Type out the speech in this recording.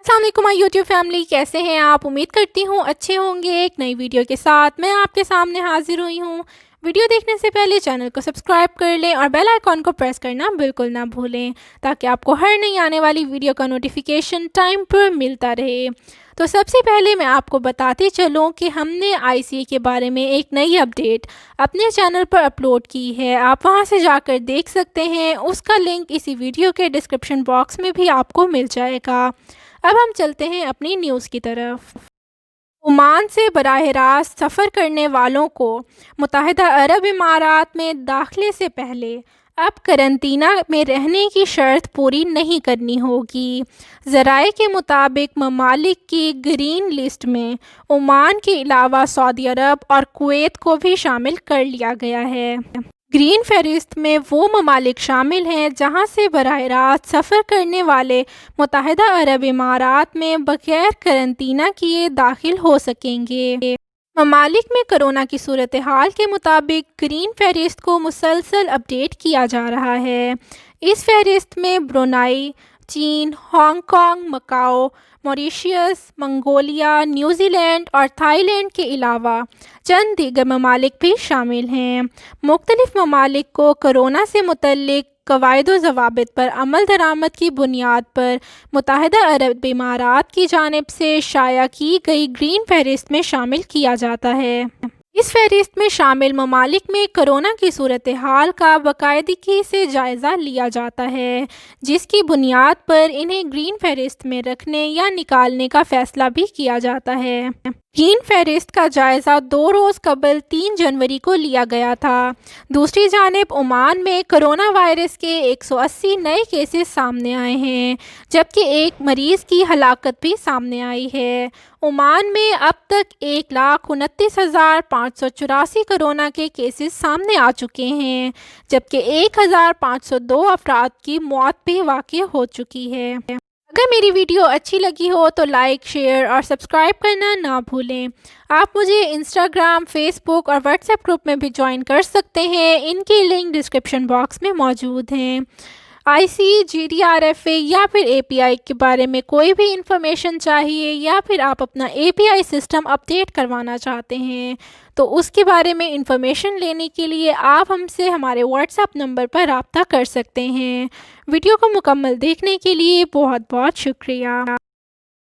अस्सलाम वालेकुम my YouTube family, कैसे हैं आप? उम्मीद करती हूँ अच्छे होंगे। एक नई वीडियो के साथ मैं आपके सामने हाजिर हुई हूँ। वीडियो देखने से पहले चैनल को सब्सक्राइब कर लें और बेल आइकॉन को प्रेस करना बिल्कुल ना भूलें, ताकि आपको हर नई आने वाली वीडियो का नोटिफिकेशन टाइम पर मिलता रहे। तो सबसे पहले मैं आपको बताते चलूँ कि हमने आईसीए के बारे में एक नई अपडेट अपने चैनल पर अपलोड की है। आप वहां से जाकर देख सकते हैं, उसका लिंक इसी वीडियो के डिस्क्रिप्शन बॉक्स में भी आपको मिल जाएगा। अब हम चलते हैं अपनी न्यूज़ की तरफ। ओमान से बराह रास्त सफ़र करने वालों को मुत्तहिदा अरब इमारात में दाखिले से पहले अब करंतना में रहने की शर्त पूरी नहीं करनी होगी। ज़राए के मुताबिक ममालिक की ग्रीन लिस्ट में ओमान के अलावा सऊदी अरब और कुवैत को भी शामिल कर लिया गया है। ग्रीन फहरिस्त में वो ममालिक शामिल हैं जहां से बराह रास्त सफ़र करने वाले मुत्तहिदा अरब इमारात में बगैर करंतना किए दाखिल हो सकेंगे। ममालिक में कोरोना की सूरत हाल के मुताबिक ग्रीन फहरिस्त को मुसलसल अपडेट किया जा रहा है। इस फहरिस्त में ब्रुनाई, चीन, Hong Kong, Macau, Mauritius, Mongolia, New Zealand और थाईलैंड के अलावा चंद दीगर ममालिक भी शामिल हैं। मुख्तलिफ ममालिक को कोरोना से मुतल्लिक कवायद व ज़वाबित पर अमल दरामद की बुनियाद पर मुत्तहिदा अरब इमारात की जानिब से शाया की गई ग्रीन फहरिस्त में शामिल किया जाता है। इस फहरिस्त में शामिल ममालिक में कोरोना की सूरत हाल का बाकायदगी से जायज़ा लिया जाता है, जिसकी बुनियाद पर इन्हें ग्रीन फहरिस्त में रखने या निकालने का फ़ैसला भी किया जाता है। ग्रीन फहरिस्त का जायज़ा 2 रोज़ कबल 3 जनवरी को लिया गया था। दूसरी जानिब ओमान में कोरोना वायरस के 180 नए केसेस सामने आए हैं, जबकि एक मरीज़ की हलाकत भी सामने आई है। ओमान में अब तक 1,29,584 कोरोना के केसेस सामने आ चुके हैं, जबकि 1,502 अफराद की मौत भी वाक़ई हो चुकी है। अगर मेरी वीडियो अच्छी लगी हो तो लाइक, शेयर और सब्सक्राइब करना ना भूलें। आप मुझे इंस्टाग्राम, फेसबुक और व्हाट्सएप ग्रुप में भी ज्वाइन कर सकते हैं। इनके लिंक डिस्क्रिप्शन बॉक्स में मौजूद हैं। आईसीए, जीडीआरएफए या फिर एपीआई के बारे में कोई भी इंफॉर्मेशन चाहिए या फिर आप अपना एपीआई सिस्टम अपडेट करवाना चाहते हैं, तो उसके बारे में इंफॉर्मेशन लेने के लिए आप हमसे हमारे व्हाट्सएप नंबर पर रब्ता कर सकते हैं। वीडियो को मुकम्मल देखने के लिए बहुत बहुत शुक्रिया।